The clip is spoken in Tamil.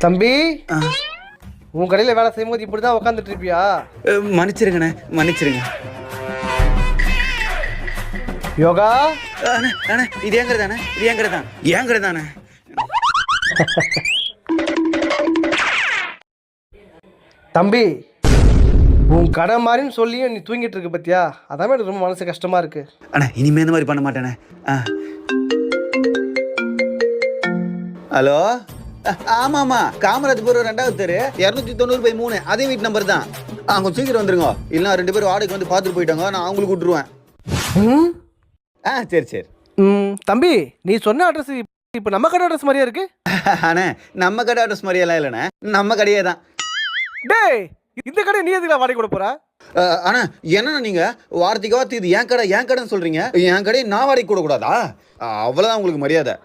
தம்பி, உன் கடையில் வேலை செய்யும்போது இப்படி தான் உட்காந்துட்டு இருப்பியா? மன்னிச்சிருங்கண்ணே, மன்னிச்சிருங்க. யோகா அண்ணே அண்ணே, இது ஏன் கடைதானே? இது ஏன் கடை தான், ஏன் கடை தானே? தம்பி, உன் கடை மாதிரின்னு சொல்லியும் நீ தூங்கிட்டு இருக்கு பத்தியா? அதான் எனக்கு ரொம்ப மனசு கஷ்டமா இருக்கு. அண்ணா இனிமே இந்த மாதிரி பண்ண மாட்டேண்ணே. ஹலோ, ஆமாம்மா, காமராஜ்புரம் 2வது தெரு 290/3, அதே வீட்டு நம்பர் தான். கொஞ்சம் சீக்கிரம் வந்துருங்க, இல்லைனா 2 பேரும் வாடகைக்கு வந்து பார்த்துட்டு போயிட்டாங்க, நான் அவங்களுக்கு விட்டுருவேன். சரி சரி. தம்பி, நீ சொன்ன அட்ரஸ் இப்போ நம்ம கடை அட்ரஸ் மாதிரியா இருக்கு? அண்ணே, நம்ம கடை அட்ரஸ் மாதிரியெல்லாம் இல்லைண்ணே, நம்ம கடையே தான். டேய், இந்த கடை நீ எதுக்கு வாடகை கொடுக்க போற? அண்ணா என்னண்ணா நீங்க வார்த்தைக்கு வார்த்தை இது என் கடைன்னு சொல்றீங்க? என் கடையை நான் வாடகை கூட கூடாதா? அவ்வளவுதான் உங்களுக்கு மரியாதை.